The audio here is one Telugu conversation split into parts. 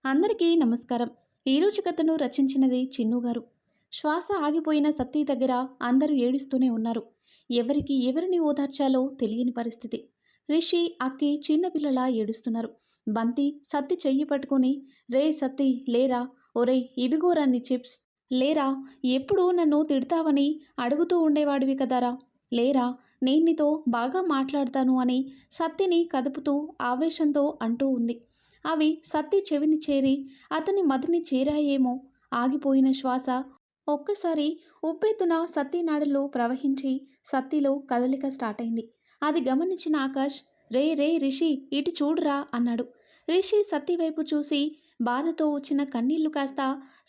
అందరికీ నమస్కారం. ఈరోజు కథను రచించినది చిన్ను గారు. శ్వాస ఆగిపోయిన సత్తి దగ్గర అందరూ ఏడుస్తూనే ఉన్నారు. ఎవరికి ఎవరిని ఓదార్చాలో తెలియని పరిస్థితి. రిషి, అక్కి చిన్నపిల్లలా ఏడుస్తున్నారు. బంతి సత్తి చెయ్యి పట్టుకుని, రే సత్తి లేరా, ఒరేయ్ ఇవిగోరా నీ చిప్స్, లేరా, ఎప్పుడూ నన్ను తిడతావని అడుగుతూ ఉండేవాడివి కదరా, లేరా, నేను నీతో బాగా మాట్లాడతాను అని సత్తిని కదుపుతూ ఆవేశంతో అంటూ ఉంది. అవి సత్తి చెవిని చేరి అతని మదిని చేరాయేమో. ఆగిపోయిన శ్వాస ఒక్కసారి ఉప్పెత్తున సత్తి నాడుల్లో ప్రవహించి సత్తిలో కదలిక స్టార్ట్ అయింది. అది గమనించిన ఆకాష్, రే రే రిషి ఇటు చూడురా అన్నాడు. రిషి సత్తి వైపు చూసి బాధతో వచ్చిన కన్నీళ్లు కాస్త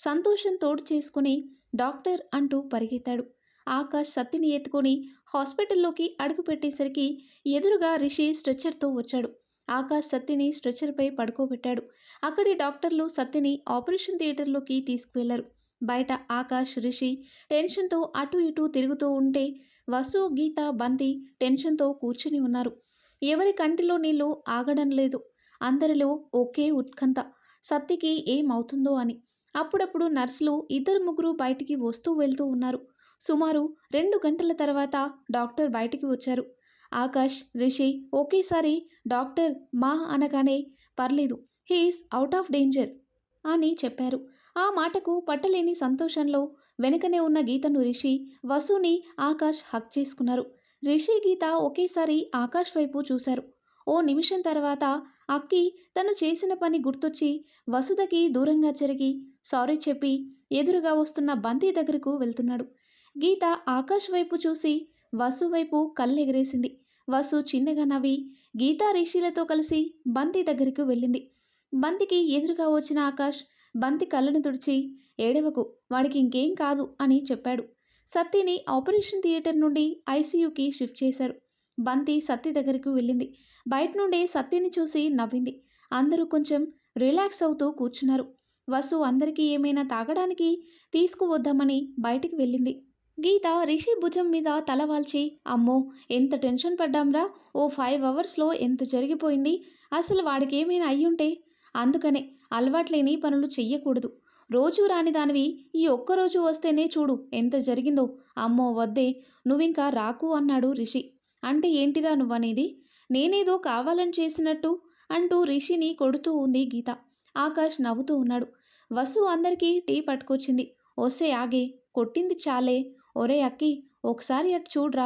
సంతోషం తోడు చేసుకుని డాక్టర్ అంటూ పరిగెత్తాడు. ఆకాష్ సత్తిని ఎత్తుకొని హాస్పిటల్లోకి అడుగుపెట్టేసరికి ఎదురుగా రిషి స్ట్రెచ్చర్తో వచ్చాడు. ఆకాష్ సత్తిని స్ట్రెచర్పై పడుకోబెట్టాడు. అక్కడి డాక్టర్లు సత్తిని ఆపరేషన్ థియేటర్లోకి తీసుకువెళ్లారు. బయట ఆకాష్, రిషి టెన్షన్తో అటు ఇటు తిరుగుతూ ఉంటే వసు, గీత, బంతి టెన్షన్తో కూర్చుని ఉన్నారు. ఎవరి కంటిలో నీళ్లు ఆగడం లేదు. అందరిలో ఒకే ఉత్కంఠ, సత్తికి ఏమవుతుందో అని. అప్పుడప్పుడు నర్సులు ఇద్దరు ముగ్గురు బయటికి వస్తూ వెళ్తూ ఉన్నారు. సుమారు 2 గంటల తర్వాత డాక్టర్ బయటికి వచ్చారు. ఆకాష్, రిషి ఒకేసారి డాక్టర్ మా అనగానే పర్లేదు, హీఈస్ అవుట్ ఆఫ్ డేంజర్ అని చెప్పారు. ఆ మాటకు పట్టలేని సంతోషంలో వెనుకనే ఉన్న గీతను రిషి, వసుని ఆకాష్ హక్ చేసుకున్నారు. రిషి, గీత ఒకేసారి ఆకాష్ వైపు చూశారు. ఓ నిమిషం తర్వాత అక్కి తను చేసిన పని గుర్తొచ్చి వసుదకి దూరంగా జరిగి సారీ చెప్పి ఎదురుగా వస్తున్న బంతి దగ్గరకు వెళ్తున్నాడు. గీత ఆకాష్ వైపు చూసి వసు వైపు కళ్ళెగరేసింది. వసు చిన్నగా నవ్వి గీతా, రిషిలతో కలిసి బంతి దగ్గరికి వెళ్ళింది. బంతికి ఎదురుగా వచ్చిన ఆకాష్ బంతి కళ్ళను తుడిచి, ఏడవకు, వాడికి ఇంకేం కాదు అని చెప్పాడు. సత్తిని ఆపరేషన్ థియేటర్ నుండి ఐసీయూకి షిఫ్ట్ చేశారు. బంతి సత్తి దగ్గరకు వెళ్ళింది. బయట నుండే సత్తిని చూసి నవ్వింది. అందరూ కొంచెం రిలాక్స్ అవుతూ కూర్చున్నారు. వసు అందరికీ ఏమైనా తాగడానికి తీసుకువద్దామని బయటికి వెళ్ళింది. గీత రిషి భుజం మీద తలవాల్చి, అమ్మో ఎంత టెన్షన్ పడ్డాంరా, ఓ 5 అవర్స్లో ఎంత జరిగిపోయింది, అసలు వాడికి ఏమైనా అయ్యుంటే, అందుకనే అలవాట్లేని పనులు చెయ్యకూడదు, రోజు రాని దానివి ఈ ఒక్కరోజు వస్తేనే చూడు ఎంత జరిగిందో, అమ్మో వద్దే, నువ్వింకా రాకు అన్నాడు రిషి. అంటే ఏంటిరా నువ్వనేది, నేనేదో కావాలని చేసినట్టు అంటూ రిషిని కొడుతూ ఉంది గీత. ఆకాష్ నవ్వుతూ ఉన్నాడు. వసు అందరికీ టీ పట్టుకొచ్చింది. ఓసే ఆగే, కొట్టింది చాలే, ఒరే అక్కి ఒకసారి అటు చూడ్రా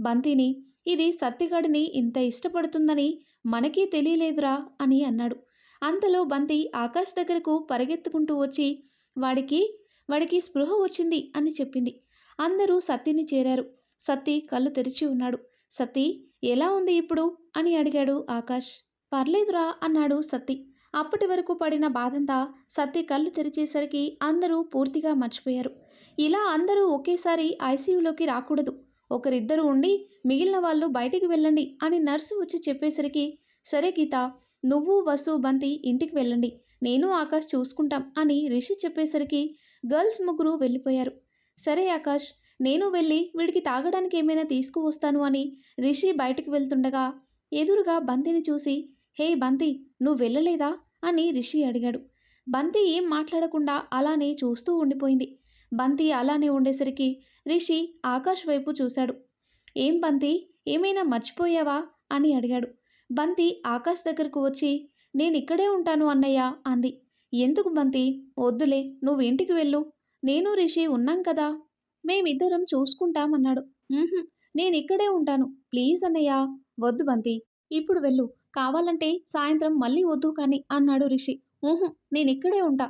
బంతిని, ఇది సత్తిగడిని ఇంత ఇష్టపడుతుందని మనకీ తెలియలేదురా అని అన్నాడు. అంతలో బంతి ఆకాష్ దగ్గరకు పరిగెత్తుకుంటూ వచ్చి వాడికి వాడికి స్పృహ వచ్చింది అని చెప్పింది. అందరూ సత్తిని చేరారు. సత్తి కళ్ళు తెరిచి ఉన్నాడు. సత్తి ఎలా ఉంది ఇప్పుడు అని అడిగాడు ఆకాష్. పర్లేదురా అన్నాడు సత్తి. అప్పటి వరకు పడిన బాధంతా సత్తి కళ్ళు తెరిచేసరికి అందరూ పూర్తిగా మర్చిపోయారు. ఇలా అందరూ ఒకేసారి ఐసీయూలోకి రాకూడదు, ఒకరిద్దరు ఉండి మిగిలిన వాళ్ళు బయటికి వెళ్ళండి అని నర్సు వచ్చి చెప్పేసరికి, సరే గీత, నువ్వు, వసు, బంతి ఇంటికి వెళ్ళండి, నేను ఆకాష్ చూసుకుంటాం అని రిషి చెప్పేసరికి గర్ల్స్ ముగ్గురు వెళ్ళిపోయారు. సరే ఆకాష్, నేను వెళ్ళి వీడికి తాగడానికి ఏమైనా తీసుకువస్తాను అని రిషి బయటికి వెళ్తుండగా ఎదురుగా బంతిని చూసి, హే బంతి, నువ్వు వెళ్ళలేదా అని రిషి అడిగాడు. బంతి ఏం మాట్లాడకుండా అలానే చూస్తూ ఉండిపోయింది. బంతి అలానే ఉండేసరికి రిషి ఆకాష్ వైపు చూశాడు. ఏం బంతి, ఏమైనా మర్చిపోయావా అని అడిగాడు. బంతి ఆకాష్ దగ్గరకు వచ్చి, నేనిక్కడే ఉంటాను అన్నయ్య అంది. ఎందుకు బంతి, వద్దులే, నువ్వు ఇంటికి వెళ్ళు, నేను రిషి ఉన్నాం కదా, మేమిద్దరం చూసుకుంటామన్నాడు. నేనిక్కడే ఉంటాను, ప్లీజ్ అన్నయ్య, వద్దు బంతి, ఇప్పుడు వెళ్ళు, కావాలంటే సాయంత్రం మళ్ళీ వద్దు కానీ అన్నాడు రిషి. నేనిక్కడే ఉంటా,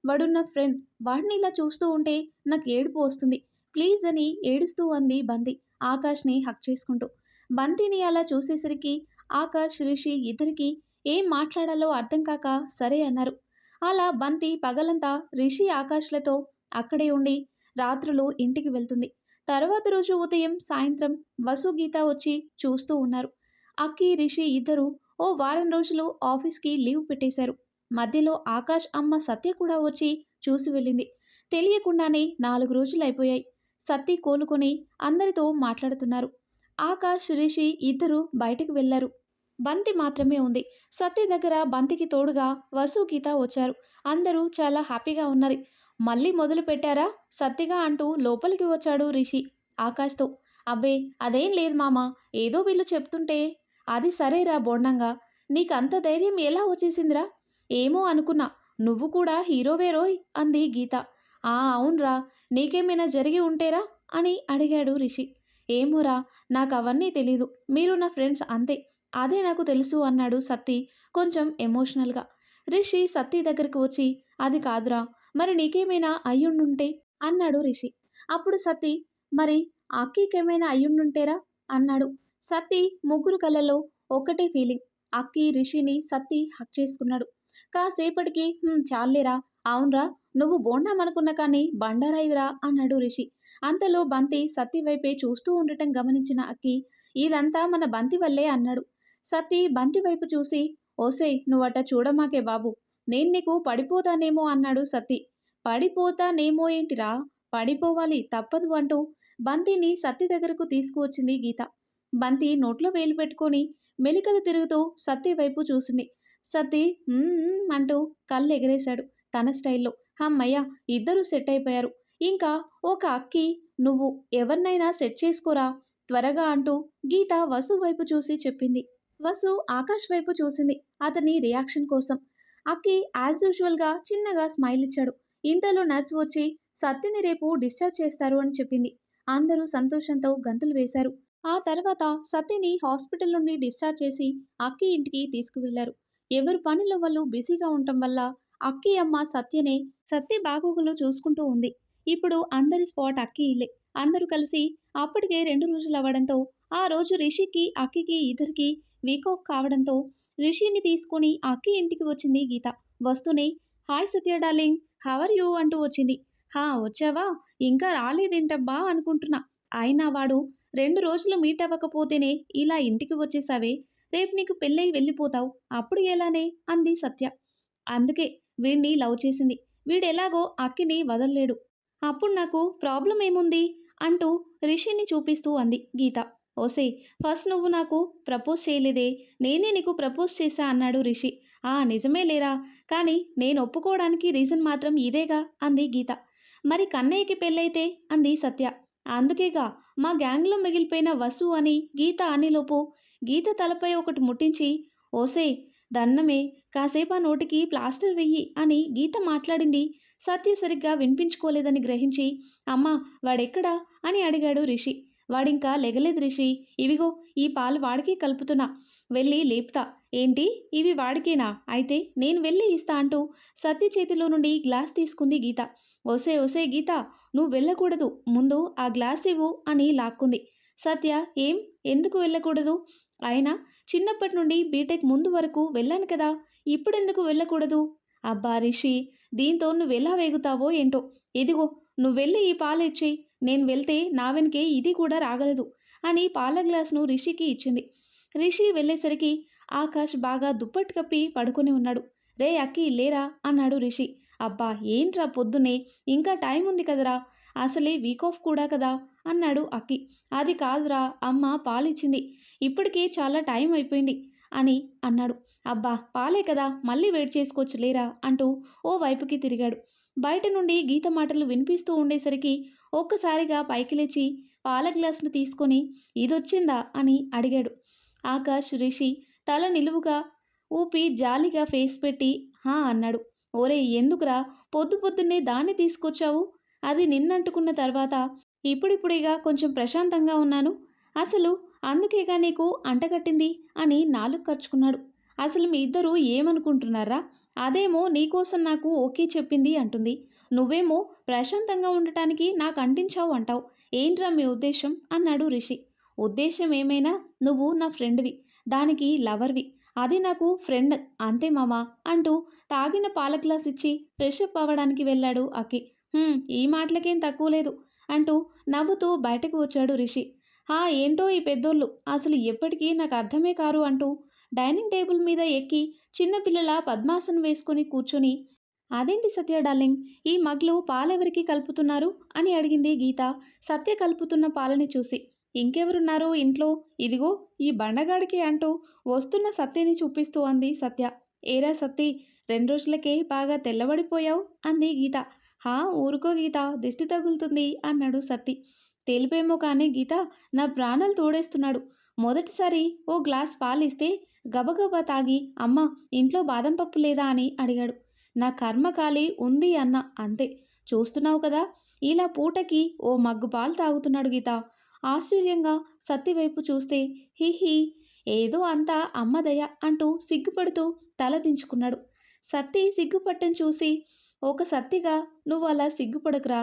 వాడున్న ఫ్రెండ్, వాడిని ఇలా చూస్తూ ఉంటే నాకు ఏడుపు వస్తుంది, ప్లీజ్ అని ఏడుస్తూ అంది బంతి ఆకాష్ని హక్ చేసుకుంటూ. బంతిని అలా చూసేసరికి ఆకాష్, రిషి ఇద్దరికి ఏం మాట్లాడాలో అర్థం కాక సరే అన్నారు. అలా బంతి పగలంతా రిషి, ఆకాష్లతో అక్కడే ఉండి రాత్రులు ఇంటికి వెళ్తుంది. తర్వాత రోజు ఉదయం, సాయంత్రం వసు, గీత వచ్చి చూస్తూ ఉన్నారు. అక్కి, రిషి ఇద్దరు ఓ వారం రోజులు ఆఫీస్కి లీవ్ పెట్టేశారు. మధ్యలో ఆకాష్ అమ్మ సత్య కూడా వచ్చి చూసి వెళ్ళింది. తెలియకుండానే 4 రోజులు అయిపోయాయి. సత్తి కోలుకొని అందరితో మాట్లాడుతున్నారు. ఆకాష్, రిషి ఇద్దరు బయటికి వెళ్లారు. బంతి మాత్రమే ఉంది. సత్య దగ్గర బంతికి తోడుగా వసు, గీత వచ్చారు. అందరూ చాలా హ్యాపీగా ఉన్నారు. మళ్ళీ మొదలు పెట్టారా సత్తిగా అంటూ లోపలికి వచ్చాడు రిషి ఆకాష్తో. అబ్బే అదేం లేదు మామ, ఏదో వీళ్ళు చెప్తుంటే. అది సరేరా బోండంగా, నీకంత ధైర్యం ఎలా వచ్చేసిందిరా? ఏమో అనుకున్నా, నువ్వు కూడా హీరోవేరోయ్ అంది గీత. ఆ అవునరా, నీకేమైనా జరిగి ఉంటేరా అని అడిగాడు రిషి. ఏమోరా, నాకు అవన్నీ తెలీదు, మీరు నా ఫ్రెండ్స్ అంతే, అదే నాకు తెలుసు అన్నాడు సత్తి కొంచెం ఎమోషనల్గా. రిషి సత్తి దగ్గరికి వచ్చి, అది కాదురా, మరి నీకేమైనా అయ్యుండుంటే అన్నాడు రిషి. అప్పుడు సత్తి, మరి అక్కీకేమైనా అయ్యుండుంటేరా అన్నాడు. సత్తి ముగ్గురు కళ్ళలో ఒక్కటే ఫీలింగ్. అక్కి రిషిని సత్తి హక్ చేసుకున్నాడు. కాసేపటికి చాలేరా, అవునరా, నువ్వు బోండామనుకున్న కానీ బండారాయివిరా అన్నాడు రిషి. అంతలో బంతి సత్తి వైపే చూస్తూ ఉండటం గమనించిన అక్కి, ఇదంతా మన బంతి వల్లే అన్నాడు. సత్తి బంతి వైపు చూసి, ఓసేయ్ నువ్వట చూడమాకే బాబు, నేను నీకు పడిపోతానేమో అన్నాడు సత్తి. పడిపోతానేమో ఏంటిరా, పడిపోవాలి తప్పదు అంటూ బంతిని సత్తి దగ్గరకు తీసుకువచ్చింది గీత. బంతి నోట్లో వేలు పెట్టుకొని మెలికలు తిరుగుతూ సత్తి వైపు చూసింది. సత్తి అంటూ కళ్ళు ఎగరేశాడు తన స్టైల్లో. హమ్మయ్య, ఇద్దరూ సెట్ అయిపోయారు. ఇంకా ఒక అక్కి, నువ్వు ఎవరినైనా సెట్ చేసుకోరా త్వరగా అంటూ గీత వసు వైపు చూసి చెప్పింది. వసు ఆకాష్ వైపు చూసింది అతని రియాక్షన్ కోసం. అక్కి యాజ్ యూజువల్గా చిన్నగా స్మైల్ ఇచ్చాడు. ఇంతలో నర్సు వచ్చి సత్తిని రేపు డిశ్చార్జ్ చేస్తారు అని చెప్పింది. అందరూ సంతోషంతో గంతులు వేశారు. ఆ తర్వాత సత్తిని హాస్పిటల్ నుండి డిశ్చార్జ్ చేసి అక్కి ఇంటికి తీసుకువెళ్లారు. ఎవరు పనిలో వాళ్ళు బిజీగా ఉండటం వల్ల అక్కి అమ్మ సత్యనే సత్తి బాగోగులు చూసుకుంటూ ఉంది. ఇప్పుడు అందరి స్పాట్ అక్కి ఇల్లే. అందరూ కలిసి అప్పటికే 2 రోజులు అవ్వడంతో ఆ రోజు రిషికి అక్కికి ఇద్దరికి వీక్ ఆఫ్ కావడంతో రిషిని తీసుకుని అక్కి ఇంటికి వచ్చింది గీత. వస్తూనే, hi Satya darling, how are you అంటూ వచ్చింది. హా వచ్చావా, ఇంకా రాలేదేంటబ్బా అనుకుంటున్నా, అయినా వాడు 2 రోజులు మీట్ అవ్వకపోతేనే ఇలా ఇంటికి వచ్చేసావే, రేపు నీకు పెళ్ళై వెళ్ళిపోతావు, అప్పుడు ఎలానే అంది సత్య. అందుకే వీడిని లవ్ చేసింది, వీడెలాగో అక్కిని వదల్లేడు, అప్పుడు నాకు ప్రాబ్లం ఏముంది అంటూ రిషిని చూపిస్తూ అంది గీత. ఓసే, ఫస్ట్ నువ్వు నాకు ప్రపోజ్ చేయలేదే, నేనే నీకు ప్రపోజ్ చేశా అన్నాడు రిషి. ఆ నిజమే లేరా, కానీ నేను ఒప్పుకోవడానికి రీజన్ మాత్రం ఇదేగా అంది గీత. మరి కన్నయ్యకి పెళ్ళైతే అంది సత్య. అందుకేగా మా గ్యాంగ్లో మిగిలిపోయిన వసు అని గీత అనేలోపు గీత తలపై ఒకటి ముట్టించి, ఓసే దన్నమే, కాసేపు ఆ నోటికి ప్లాస్టర్ వెయ్యి అని గీత మాట్లాడింది. సత్య సరిగ్గా వినిపించుకోలేదని గ్రహించి, అమ్మా వాడెక్కడా అని అడిగాడు రిషి. వాడింకా లెగలేదు రిషి, ఇవిగో ఈ పాలు వాడికి కలుపుతున్నా, వెళ్ళి లేపుతా. ఏంటి, ఇవి వాడికేనా, అయితే నేను వెళ్ళి ఇస్తా అంటూ సత్య చేతిలో నుండి గ్లాస్ తీసుకుంది గీత. ఓసే ఓసే గీత, నువ్వు వెళ్ళకూడదు, ముందు ఆ గ్లాస్ ఇవ్వు అని లాక్కుంది. సత్య, ఏం, ఎందుకు వెళ్ళకూడదు, అయినా చిన్నప్పటి నుండి బీటెక్ ముందు వరకు వెళ్ళాను కదా, ఇప్పుడెందుకు వెళ్ళకూడదు? అబ్బా రిషి, దీంతో నువ్వెలా వేగుతావో ఏంటో, ఇదిగో నువ్వెళ్ళి ఈ పాలు ఇచ్చి, నేను వెళ్తే నా వెనకే ఇది కూడా రాగలదు అని పాల గ్లాసును రిషికి ఇచ్చింది. రిషి వెళ్ళేసరికి ఆకాష్ బాగా దుప్పటి కప్పి పడుకొని ఉన్నాడు. రే అక్కి లేరా అన్నాడు రిషి. అబ్బా ఏంట్రా పొద్దునే, ఇంకా టైం ఉంది కదరా, అసలే వీక్ ఆఫ్ కూడా కదా అన్నాడు అక్కి. అది కాదురా, అమ్మ పాలిచ్చింది, ఇప్పటికే చాలా టైం అయిపోయింది అని అన్నాడు. అబ్బా పాలే కదా, మళ్ళీ వెయిట్ చేసుకోవచ్చు లేరా అంటూ ఓ వైపుకి తిరిగాడు. బయట నుండి గీత మాటలు వినిపిస్తూ ఉండేసరికి ఒక్కసారిగా పైకి లేచి పాల గ్లాసును తీసుకొని, ఇదొచ్చిందా అని అడిగాడు. ఆకాష్ రిషి తల నిలువుగా ఊపి జాలిగా ఫేస్ పెట్టి హా అన్నాడు. ఓరే ఎందుకురా, పొద్దు పొద్దున్నే దాన్ని తీసుకొచ్చావు, అది నిన్నంటుకున్న తర్వాత ఇప్పుడిప్పుడేగా కొంచెం ప్రశాంతంగా ఉన్నాను, అసలు అందుకేగా నీకు అంటగట్టింది అని నాలుగు ఖర్చుకున్నాడు. అసలు మీ ఇద్దరూ ఏమనుకుంటున్నారా, అదేమో నీకోసం నాకు ఓకే చెప్పింది అంటుంది, నువ్వేమో ప్రశాంతంగా ఉండటానికి నాకు అంటించావు అంటావు, ఏంట్రా మీ ఉద్దేశం అన్నాడు రిషి. ఉద్దేశం ఏమైనా నువ్వు నా ఫ్రెండ్వి, దానికి లవర్వి, అది నాకు ఫ్రెండ్ అంతే మామా అంటూ తాగిన పాల గ్లాస్ ఇచ్చి ఫ్రెష్ అప్ అవ్వడానికి వెళ్ళాడు అక్కి. ఈ మాటలకేం తక్కువ లేదు అంటూ నవ్వుతూ బయటకు వచ్చాడు రిషి. ఏంటో ఈ పెద్దోళ్ళు, అసలు ఎప్పటికీ నాకు అర్థమే కారు అంటూ డైనింగ్ టేబుల్ మీద ఎక్కి చిన్నపిల్లల పద్మాసనం వేసుకుని కూర్చొని, అదేంటి సత్య డార్లింగ్, ఈ మగ్లు పాలెవరికి కలుపుతున్నారు అని అడిగింది గీత సత్య కలుపుతున్న పాలని చూసి. ఇంకెవరున్నారు ఇంట్లో? ఇదిగో ఈ బండగాడికి అంటూ వస్తున్న సత్యని చూపిస్తూ అంది సత్య. ఏరా సత్తి, 2 రోజులకే బాగా తెల్లబడిపోయావు అంది గీత. హా ఊరుకో గీత, దిష్టి తగులుతుంది అన్నాడు సత్తి. తెలిపేమో కానీ గీత నా ప్రాణాలు తోడేస్తున్నాడు. మొదటిసారి ఓ గ్లాస్ పాలిస్తే గబగబా తాగి అమ్మ ఇంట్లో బాదం పప్పు లేదా అని అడిగాడు. నా కర్మకాలి ఉంది అన్న అంతే. చూస్తున్నావు కదా, ఇలా పూటకి ఓ మగ్గు పాలు తాగుతున్నాడు గీత. ఆశ్చర్యంగా సత్తి వైపు చూస్తే హిహి ఏదో అంతా అమ్మదయ అంటూ సిగ్గుపడుతూ తల దించుకున్నాడు. సత్తి సిగ్గుపట్టం చూసి ఒక సత్తిగా నువ్వు అలా సిగ్గుపడకురా,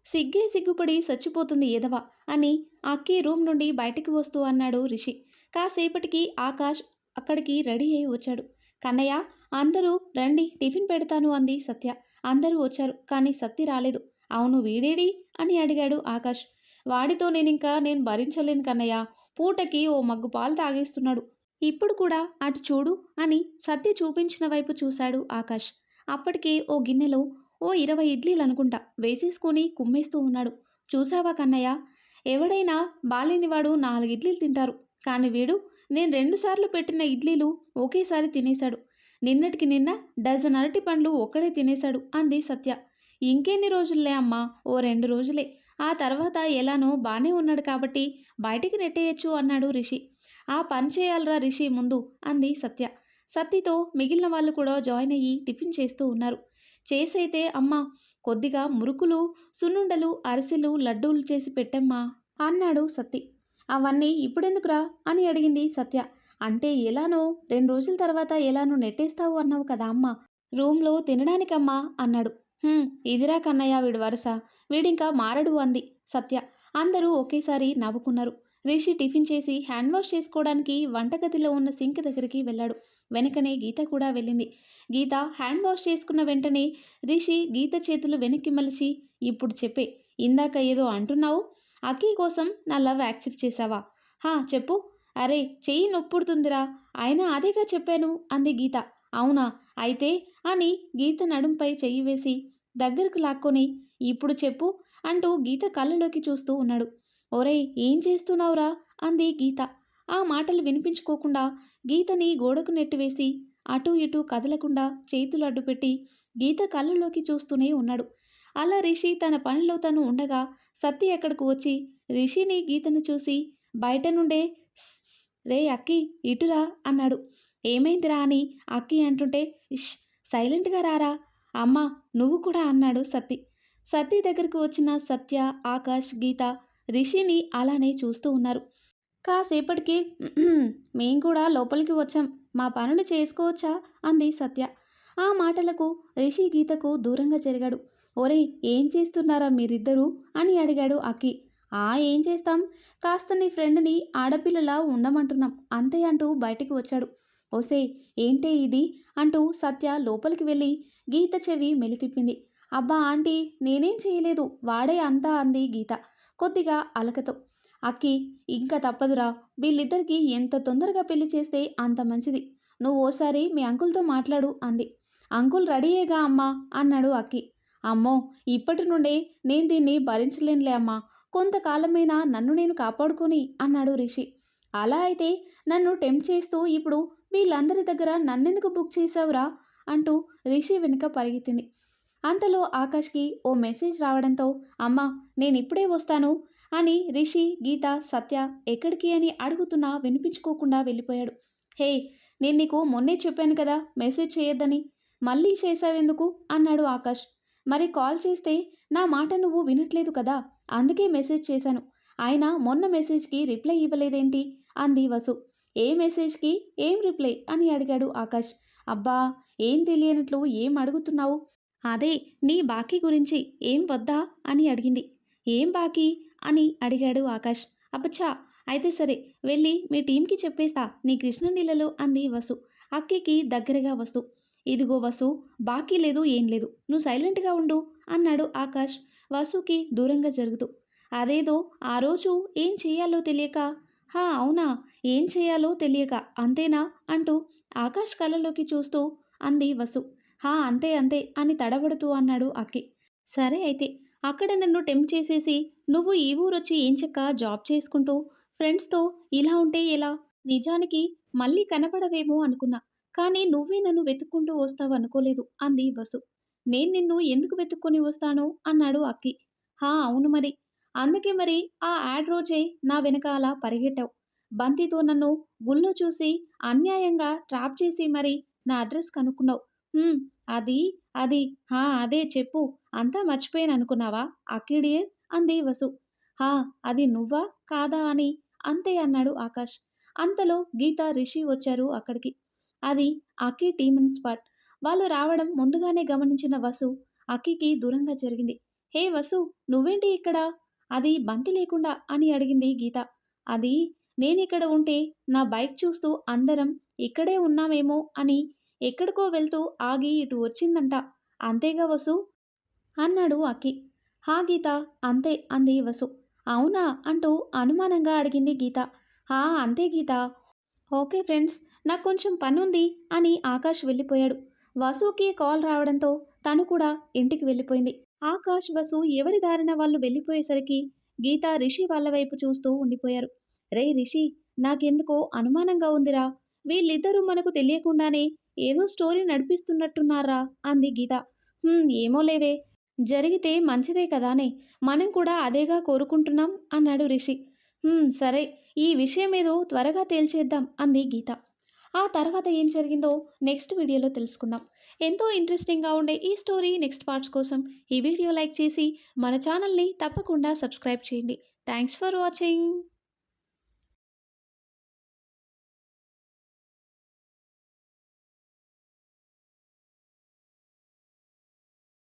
సిగ్గే సిగ్గుపడి చచ్చిపోతుంది ఎదవ అని అక్కి రూమ్ నుండి బయటికి వస్తూ అన్నాడు రిషి. కాసేపటికి ఆకాష్ అక్కడికి రెడీ అయి వచ్చాడు. కన్నయ్య, అందరూ రండి టిఫిన్ పెడతాను అంది సత్య. అందరూ వచ్చారు కానీ సత్తి రాలేదు. అవును వీడేడి అని అడిగాడు ఆకాష్. వాడితో నేను భరించలేను కన్నయ్య, పూటకి ఓ మగ్గు పాలు తాగేస్తున్నాడు. ఇప్పుడు కూడా అటు చూడు అని సత్య చూపించిన వైపు చూశాడు ఆకాష్. అప్పటికే ఓ గిన్నెలో ఓ 20 ఇడ్లీలు అనుకుంటా వేసేసుకొని కుమ్మేస్తూ ఉన్నాడు. చూసావా కన్నయ్య, ఎవడైనా బాలేనివాడు 4 ఇడ్లీలు తింటారు. కానీ వీడు నేను 2 సార్లు పెట్టిన ఇడ్లీలు ఒకేసారి తినేశాడు. నిన్నటికి నిన్న డజన్ అరటి పండ్లు ఒక్కడే తినేశాడు అంది సత్య. ఇంకెన్ని రోజుల్లే అమ్మా, ఓ 2 రోజులే. ఆ తర్వాత ఎలానో బానే ఉన్నాడు కాబట్టి బయటికి నెట్టేయచ్చు అన్నాడు రిషి. ఆ పని చేయాలరా రిషి ముందు అంది సత్య. సత్తితో మిగిలిన వాళ్ళు కూడా జాయిన్ అయ్యి టిఫిన్ చేస్తూ ఉన్నారు. చేసైతే అమ్మ కొద్దిగా మురుకులు, సున్నుండలు, అరిసెలు, లడ్డూలు చేసి పెట్టమ్మా అన్నాడు సత్తి. అవన్నీ ఇప్పుడెందుకురా అని అడిగింది సత్య. అంటే ఎలానో 2 రోజుల తర్వాత ఎలానో నెట్టేస్తావు అన్నావు కదా అమ్మ, రూమ్లో తినడానికమ్మా అన్నాడు. ఇదిరా కన్నయ్య వీడు వరుస, వీడింకా మారడు అంది సత్య. అందరూ ఒకేసారి నవ్వుకున్నారు. రిషి టిఫిన్ చేసి హ్యాండ్ వాష్ చేసుకోవడానికి వంటగదిలో ఉన్న సింక్ దగ్గరికి వెళ్ళాడు. వెనకనే గీత కూడా వెళ్ళింది. గీత హ్యాండ్ వాష్ చేసుకున్న వెంటనే రిషి గీత చేతులు వెనక్కి మలిచి, ఇప్పుడు చెప్పే, ఇందాక ఏదో అంటున్నావు, అక్కీ కోసం నా లవ్ యాక్సెప్ట్ చేశావా? హా చెప్పు. అరే చెయ్యి నొప్పుడుతుందిరా, అయినా అదేగా చెప్పాను అంది గీత. అవునా అయితే అని గీత నడుంపై చెయ్యి వేసి దగ్గరకు లాక్కొని ఇప్పుడు చెప్పు అంటూ గీత కళ్ళలోకి చూస్తూ ఉన్నాడు. ఒరేయ్ ఏం చేస్తున్నావురా అంది గీత. ఆ మాటలు వినిపించుకోకుండా గీతని గోడకు నెట్టివేసి అటూ ఇటూ కదలకుండా చేతులు అడ్డుపెట్టి గీత కళ్ళలోకి చూస్తూనే ఉన్నాడు. అలా రిషి తన పనిలో తను ఉండగా సత్య ఎక్కడికి వచ్చి రిషిని గీతను చూసి బయట నుండే "స్, స్, రే అక్కి ఇటురా" అన్నాడు. ఏమైందిరా అని అక్కి అంటుంటే ఇష్ సైలెంట్గా రారా అమ్మా నువ్వు కూడా అన్నాడు సత్తి. సత్తి దగ్గరకు వచ్చిన సత్య, ఆకాష్, గీత రిషిని అలానే చూస్తూ ఉన్నారు. కాసేపటికి మేం కూడా లోపలికి వచ్చాం, మా పనులు చేసుకోవచ్చా అంది సత్య. ఆ మాటలకు రిషి గీతకు దూరంగా జరిగాడు. ఒరేయ్ ఏం చేస్తున్నారా మీరిద్దరూ అని అడిగాడు అక్కి. ఏం చేస్తాం, కాస్త నీ ఫ్రెండ్ని ఆడపిల్లలా ఉండమంటున్నాం అంతే అంటూ బయటికి వచ్చాడు. ఓసే ఏంటే ఇది అంటూ సత్య లోపలికి వెళ్ళి గీత చెవి మెలితిప్పింది. అబ్బా ఆంటీ నేనేం చేయలేదు, వాడే అంతా అంది గీత కొద్దిగా అలకతో. అక్కి ఇంకా తప్పదురా, వీళ్ళిద్దరికీ ఎంత తొందరగా పెళ్లి చేస్తే అంత మంచిది. నువ్వు ఓసారి మీ అంకుల్తో మాట్లాడు అంది. అంకుల్ రెడీయేగా అమ్మా అన్నాడు అక్కి. అమ్మో ఇప్పటి నుండే నేను దీన్ని భరించలేనులే అమ్మా, కొంతకాలమైనా నన్ను నేను కాపాడుకొని అన్నాడు రిషి. అలా అయితే నన్ను టెంప్ట్ చేస్తూ ఇప్పుడు వీళ్ళందరి దగ్గర నన్నెందుకు బుక్ చేసావురా అంటూ రిషి వెనుక పరిగెత్తింది. అంతలో ఆకాష్కి ఓ మెసేజ్ రావడంతో అమ్మా నేనిప్పుడే వస్తాను అని రిషి, గీత, సత్య ఎక్కడికి అని అడుగుతున్నా వినిపించుకోకుండా వెళ్ళిపోయాడు. హే నేను నీకు మొన్నే చెప్పాను కదా మెసేజ్ చేయొద్దని, మళ్ళీ చేసావెందుకు అన్నాడు ఆకాష్. మరి కాల్ చేస్తే నా మాట నువ్వు వినట్లేదు కదా, అందుకే మెసేజ్ చేశాను. ఆయన మొన్న మెసేజ్కి రిప్లై ఇవ్వలేదేంటి అంది వసు. ఏ మెసేజ్కి ఏం రిప్లై అని అడిగాడు ఆకాష్. అబ్బా ఏం తెలియనట్లు ఏం అడుగుతున్నావు, అదే నీ బాకీ గురించి ఏం వద్దా అని అడిగింది. ఏం బాకీ అని అడిగాడు ఆకాష్. అబ్బచ్చా అయితే సరే వెళ్ళి మీ టీంకి చెప్పేస్తా నీ కృష్ణనీళ్ళలో అంది వసు అక్కికి దగ్గరగా వస్తూ. ఇదిగో వసు, బాకీ లేదు ఏం లేదు, నువ్వు సైలెంట్గా ఉండు అన్నాడు ఆకాష్ వసుకి దూరంగా జరుగుతూ. అదేదో ఆ రోజు ఏం చేయాలో తెలియక, అవునా ఏం చేయాలో తెలియక అంతేనా అంటూ ఆకాష్ కళ్ళలోకి చూస్తూ అంది వసు. అంతే అంతే అని తడబడుతూ అన్నాడు అక్కి. సరే అయితే అక్కడ నన్ను టెంప్ట్ చేసేసి నువ్వు ఈ ఊరొచ్చి ఏం చెక్క జాబ్ చేసుకుంటూ ఫ్రెండ్స్‌తో ఇలా ఉంటే ఎలా? నిజానికి మళ్ళీ కనపడవేమో అనుకున్నా. కానీ నువ్వే నన్ను వెతుక్కుంటూ వస్తావనుకోలేదు అంది వసు. నేను నిన్ను ఎందుకు వెతుక్కొని వస్తాను? అన్నాడు అక్కి. హా! అవును మరి. అందుకే మరి ఆ యాడ్ రోజే నా వెనకాల పరిగెట్టావు. బంతితో నన్ను గుళ్ళో చూసి అన్యాయంగా ట్రాప్ చేసి మరి నా అడ్రెస్ కనుక్కున్నావు. హ్మ్. అది, అది. అదే చెప్పు. అంతా మర్చిపోయాననుకున్నావా అక్కి డియర్ అంది వసు. హా! అది నువ్వా? కాదా? అని అంతే అన్నాడు ఆకాష్. అంతలో గీత, రిషి వచ్చారు అక్కడికి. అది అక్కి టీమన్ స్పాట్. వాళ్ళు రావడం ముందుగానే గమనించిన వసు అక్కికి దూరంగా జరిగింది. హే వసు! నువ్వేంటి ఇక్కడ? అది బంతి లేకుండా అని అడిగింది గీత. అది నేనిక్కడ ఉంటే నా బైక్ చూస్తూ అందరం ఇక్కడే ఉన్నామేమో అని ఎక్కడికో వెళ్తూ ఆగి ఇటు వచ్చిందంట. అంతేగా వసు? అన్నాడు అక్కి. హా గీత అంతే అంది వసు. అవునా అంటూ అనుమానంగా అడిగింది గీత. అంతే గీత. ఓకే ఫ్రెండ్స్, నాకు కొంచెం పనుంది అని ఆకాష్ వెళ్ళిపోయాడు. వసుకి కాల్ రావడంతో తను కూడా ఇంటికి వెళ్ళిపోయింది. ఆకాష్, వసు ఎవరి దారిన వాళ్ళు వెళ్ళిపోయేసరికి గీత, రిషి వాళ్ళ వైపు చూస్తూ ఉండిపోయారు. రే రిషి, నాకెందుకో అనుమానంగా ఉందిరా. వీళ్ళిద్దరూ మనకు తెలియకుండానే ఏదో స్టోరీ నడిపిస్తున్నట్టున్నారా అంది గీత. ఏమో లేవే. జరిగితే మంచిదే కదానే. మనం కూడా అదేగా కోరుకుంటున్నాం అన్నాడు రిషి. సరే, ఈ విషయమేదో త్వరగా తేల్చేద్దాం అంది గీత. ఆ తర్వాత ఏం జరిగిందో నెక్స్ట్ వీడియోలో తెలుసుకుందాం. ఎంతో ఇంట్రెస్టింగ్గా ఉండే ఈ స్టోరీ నెక్స్ట్ పార్ట్స్ కోసం ఈ వీడియో లైక్ చేసి మన ఛానల్ని తప్పకుండా సబ్స్క్రైబ్ చేయండి. Thanks for watching.